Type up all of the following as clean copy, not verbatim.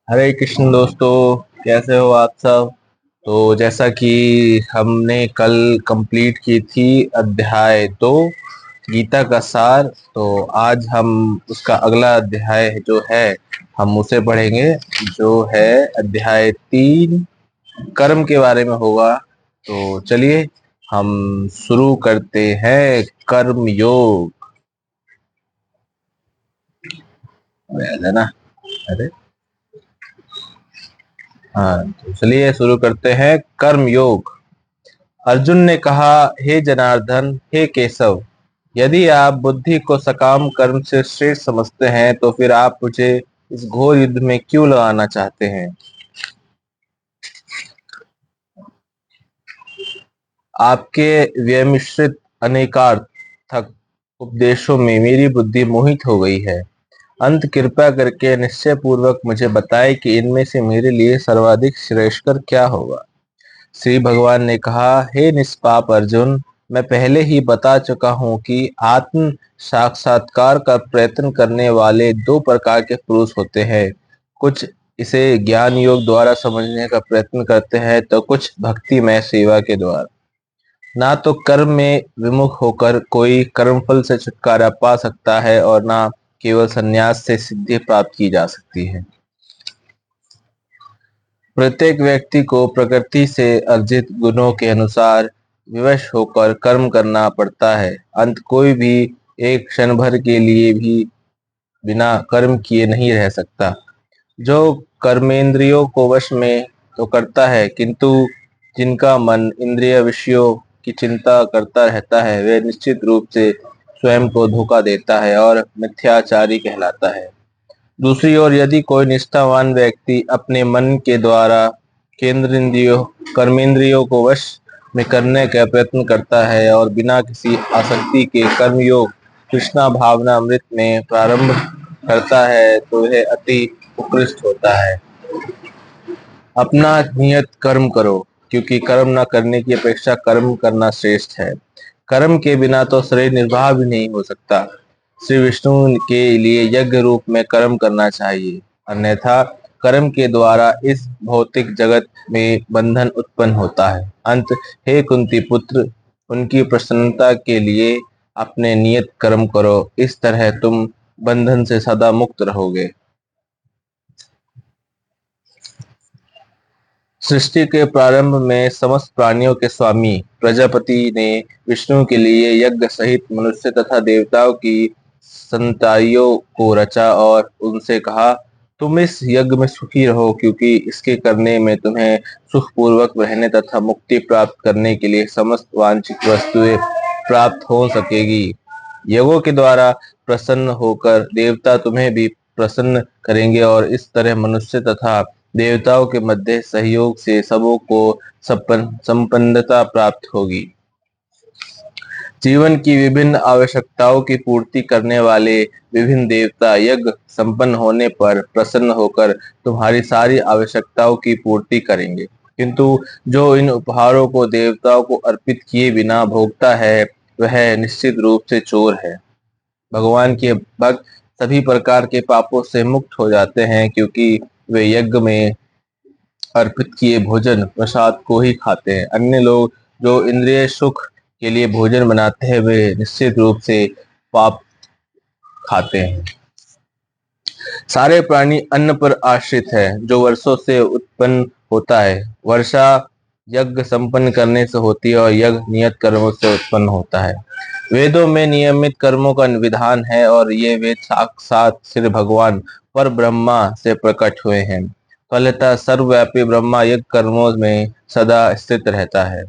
हरे कृष्ण दोस्तों, कैसे हो आप सब। तो जैसा कि हमने कल कंप्लीट की थी अध्याय 2 गीता का सार। तो आज हम उसका अगला अध्याय जो है हम उसे पढ़ेंगे, जो है अध्याय 3 कर्म के बारे में होगा। तो चलिए हम शुरू करते हैं। कर्म योग है ना। अरे हाँ, तो चलिए शुरू करते हैं। कर्म योग। अर्जुन ने कहा, हे जनार्दन, हे केशव, यदि आप बुद्धि को सकाम कर्म से श्रेष्ठ समझते हैं तो फिर आप मुझे इस घोर युद्ध में क्यों लगाना चाहते हैं। आपके व्यमिश्रित अनेकार्थक उपदेशों में मेरी बुद्धि मोहित हो गई है। अंत कृपा करके निश्चय पूर्वक मुझे बताए कि इनमें से मेरे लिए सर्वाधिक श्रेयस्कर क्या होगा। श्री भगवान ने कहा, हे निष्पाप अर्जुन, मैं पहले ही बता चुका हूँ कि आत्म साक्षात्कार का प्रयत्न करने वाले दो प्रकार के पुरुष होते हैं। कुछ इसे ज्ञान योग द्वारा समझने का प्रयत्न करते हैं तो कुछ भक्तिमय सेवा के द्वारा। ना तो कर्म में विमुख होकर कोई कर्मफल से छुटकारा पा सकता है और ना केवल संन्यास से सिद्धि प्राप्त की जा सकती है। प्रत्येक व्यक्ति को प्रकृति से अर्जित गुणों के अनुसार विवश होकर कर्म करना पड़ता है। अंत कोई भी एक क्षण भर के लिए भी बिना कर्म किए नहीं रह सकता। जो कर्मेंद्रियों को वश में तो करता है, किंतु जिनका मन इंद्रिय विषयों की चिंता करता रहता है, वे निश्चित रूप से स्वयं को धोखा देता है और मिथ्याचारी कहलाता है। दूसरी ओर यदि कोई निष्ठावान व्यक्ति अपने मन के द्वारा केंद्रेंद्रियों कर्मेंद्रियों को वश में करने का प्रयत्न करता है और बिना किसी आसक्ति के कर्मयोग कृष्णा भावना अमृत में प्रारंभ करता है तो यह अति उत्कृष्ट होता है। अपना नियत कर्म करो, क्योंकि कर्म न करने की अपेक्षा कर्म करना श्रेष्ठ है। कर्म के बिना तो शरीर निर्वाह भी नहीं हो सकता। श्री विष्णु के लिए यज्ञ रूप में कर्म करना चाहिए, अन्यथा कर्म के द्वारा इस भौतिक जगत में बंधन उत्पन्न होता है। अंत, हे कुंती पुत्र, उनकी प्रसन्नता के लिए अपने नियत कर्म करो। इस तरह तुम बंधन से सदा मुक्त रहोगे। सृष्टि के प्रारंभ में समस्त प्राणियों के स्वामी प्रजापति ने विष्णु के लिए यज्ञ सहित मनुष्य तथा देवताओं की संताइयों को रचा और उनसे कहा, तुम इस यज्ञ में सुखी रहो, क्योंकि इसके करने में तुम्हें सुखपूर्वक रहने तथा मुक्ति प्राप्त करने के लिए समस्त वांछित वस्तुएं प्राप्त हो सकेगी। यज्ञों के द्वारा प्रसन्न होकर देवता तुम्हें भी प्रसन्न करेंगे और इस तरह मनुष्य तथा देवताओं के मध्य सहयोग से सबों को संपन्नता प्राप्त होगी। जीवन की विभिन्न आवश्यकताओं की पूर्ति करने वाले विभिन्न देवता यज्ञ संपन्न होने पर प्रसन्न होकर तुम्हारी सारी आवश्यकताओं की पूर्ति करेंगे। किंतु जो इन उपहारों को देवताओं को अर्पित किए बिना भोगता है, वह निश्चित रूप से चोर है। भगवान के भक्त सभी प्रकार के पापों से मुक्त हो जाते हैं, क्योंकि वे यज्ञ में अर्पित किए भोजन प्रसाद को ही खाते हैं। अन्य लोग जो इंद्रिय सुख के लिए भोजन बनाते हैं, वे निश्चित रूप से पाप खाते हैं। सारे प्राणी अन्न पर आश्रित है, जो वर्षों से उत्पन्न होता है। वर्षा यज्ञ संपन्न करने से होती है और यज्ञ नियत कर्मों से उत्पन्न होता है। वेदों में नियमित कर्मों का विधान है और ये वेद साक्षात श्री भगवान पर ब्रह्मा से प्रकट हुए हैं। फलतः सर्वव्यापी ब्रह्मा यज्ञ कर्मों में सदा स्थित रहता है।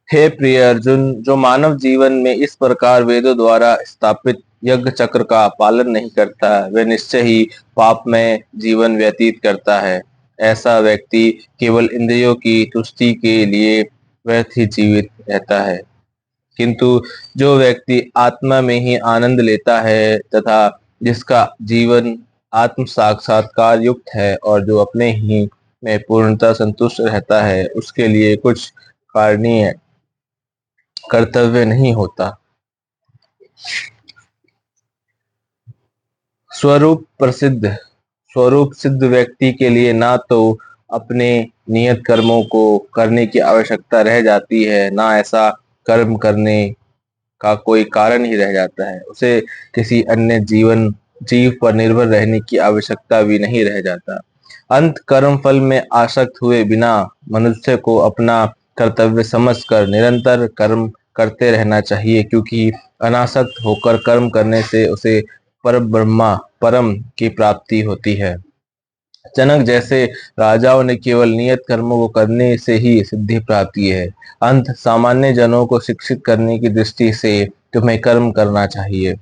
हे प्रिय अर्जुन, जो मानव जीवन में इस प्रकार वेदों द्वारा स्थापित यज्ञ चक्र का पालन नहीं करता, वह निश्चय ही पापमय जीवन व्यतीत करता है। ऐसा व्यक्ति केवल इंद्रियों की तुष्टि के लिए व्यर्थ ही जीवित रहता है। किंतु जो व्यक्ति आत्मा में ही आनंद लेता है तथा जिसका जीवन आत्म साक्षात्कार युक्त है और जो अपने ही में पूर्णतः संतुष्ट रहता है, उसके लिए कुछ कारणीय कर्तव्य नहीं होता। स्वरूप सिद्ध व्यक्ति के लिए ना तो अपने नियत कर्मों को करने की आवश्यकता रह जाती है, ना ऐसा कर्म करने का कोई कारण ही रह जाता है। उसे किसी अन्य जीव पर निर्भर रहने की आवश्यकता भी नहीं रह जाता। अंत कर्म फल में आसक्त हुए बिना मनुष्य को अपना कर्तव्य समझकर निरंतर कर्म करते रहना चाहिए, क्योंकि अनासक्त होकर कर्म करने से उसे परम की प्राप्ति होती है। जनक जैसे राजाओं ने केवल नियत कर्मों को करने से ही सिद्धि प्राप्त की है। अंत सामान्य जनों को शिक्षित करने की दृष्टि से तुम्हें कर्म करना चाहिए।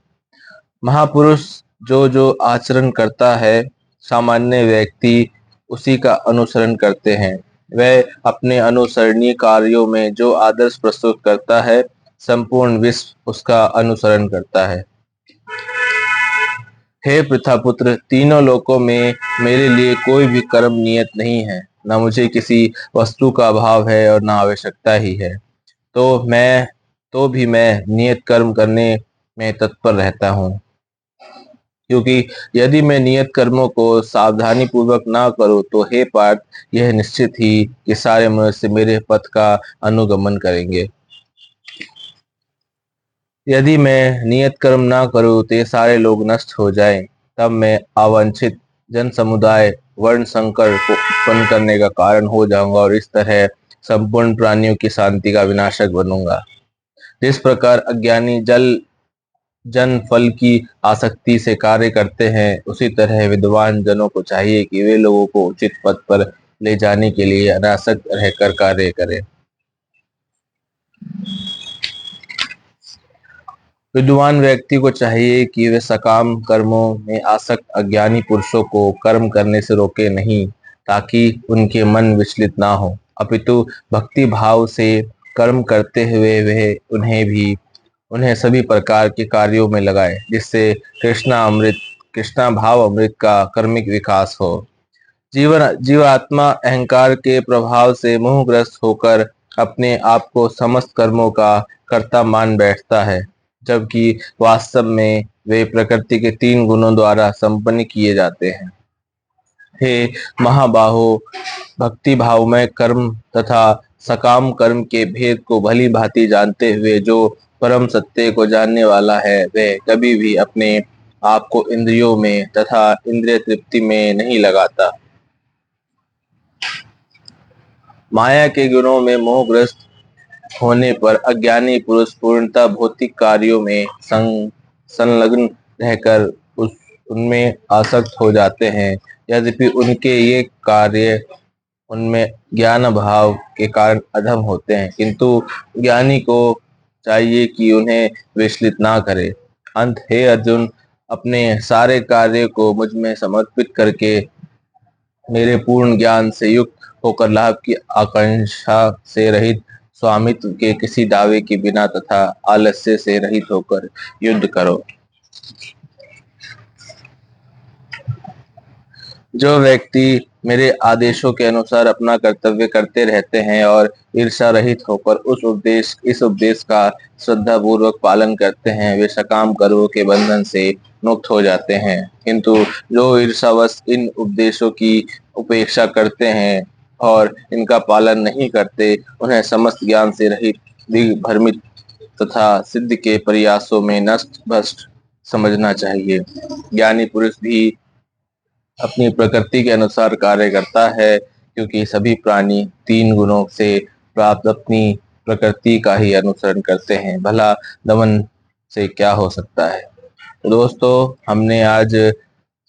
महापुरुष जो जो आचरण करता है, सामान्य व्यक्ति उसी का अनुसरण करते हैं। वह अपने अनुसरणीय कार्यों में जो आदर्श प्रस्तुत करता है, संपूर्ण विश्व उसका अनुसरण करता है। हे पृथापुत्र, तीनों लोकों में मेरे लिए कोई भी कर्म नियत नहीं है। न मुझे किसी वस्तु का अभाव है और न आवश्यकता ही है। तो भी मैं नियत कर्म करने में तत्पर रहता हूँ, क्योंकि यदि मैं नियत कर्मों को सावधानी पूर्वक ना करूँ तो हे पार्थ, यह निश्चित ही कि सारे मनुष्य मेरे पथ का अनुगमन करेंगे। यदि मैं नियत कर्म ना करूं तो ये सारे लोग नष्ट हो जाएं, तब मैं अवांछित जन समुदाय वर्ण संकर को उत्पन्न करने का कारण हो जाऊंगा और इस तरह संपूर्ण प्राणियों की शांति का विनाशक बनूंगा। जिस प्रकार अज्ञानी जन फल की आसक्ति से कार्य करते हैं, उसी तरह विद्वान जनों को चाहिए कि वे लोगों को उचित पथ पर ले जाने के लिए अनासक्त रहकर कार्य करें। विद्वान व्यक्ति को चाहिए कि वे सकाम कर्मों में आसक्त अज्ञानी पुरुषों को कर्म करने से रोके नहीं, ताकि उनके मन विचलित ना हो, अपितु भक्ति भाव से कर्म करते हुए वह उन्हें सभी प्रकार के कार्यों में लगाए, जिससे कृष्णा भाव अमृत का कर्मिक विकास हो। जीवात्मा अहंकार के प्रभाव से मोहग्रस्त होकर अपने आप को समस्त कर्मों का कर्ता मान बैठता है, जबकि वास्तव में वे प्रकृति के 3 गुणों द्वारा संपन्न किए जाते हैं। हे महाबाहो, भक्ति भाव में कर्म तथा सकाम कर्म के भेद को भली भांति जानते हुए जो परम सत्य को जानने वाला है, वह कभी भी अपने आप को इंद्रियों में तथा इंद्रिय तृप्ति में नहीं लगाता। माया के गुणों में मोहग्रस्त होने पर अज्ञानी पुरुष पूर्णतः भौतिक कार्यों में संलग्न रहकर उनमें आसक्त हो जाते हैं। यद्यपि उनके ये कार्य उनमें ज्ञान भाव के कारण अधम होते हैं, किंतु ज्ञानी को चाहिए कि उन्हें विचलित ना करे। अंत हे अर्जुन, अपने सारे कार्य को मुझ में समर्पित करके मेरे पूर्ण ज्ञान से युक्त होकर लाभ की आकांक्षा से रहित, स्वामित्व के किसी दावे के बिना तथा आलस्य से रहित होकर युद्ध करो। जो व्यक्ति मेरे आदेशों के अनुसार अपना कर्तव्य करते रहते हैं और ईर्ष्या रहित होकर इस उपदेश का श्रद्धा पूर्वक पालन करते हैं, वे सकाम कर्मों के बंधन से मुक्त हो जाते हैं। किंतु जो ईर्ष्यावश इन उपदेशों की उपेक्षा करते हैं और इनका पालन नहीं करते, उन्हें समस्त ज्ञान से रहित, दिग्भ्रमित तथा सिद्ध के प्रयासों में नष्ट भ्रष्ट समझना चाहिए। ज्ञानी पुरुष भी अपनी प्रकृति के अनुसार कार्य करता है, क्योंकि सभी प्राणी 3 गुणों से प्राप्त अपनी प्रकृति का ही अनुसरण करते हैं। भला दमन से क्या हो सकता है। तो दोस्तों, हमने आज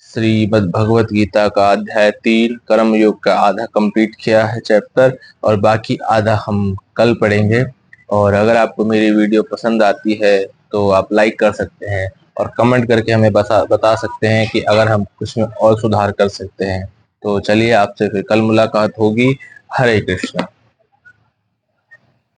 श्रीमद् भगवत गीता का अध्याय 3 कर्मयोग का आधा कंप्लीट किया है चैप्टर, और बाकी आधा हम कल पढ़ेंगे। और अगर आपको मेरी वीडियो पसंद आती है तो आप लाइक कर सकते हैं और कमेंट करके हमें बता सकते हैं कि अगर हम कुछ में और सुधार कर सकते हैं। तो चलिए, आपसे फिर कल मुलाकात होगी। हरे कृष्णा।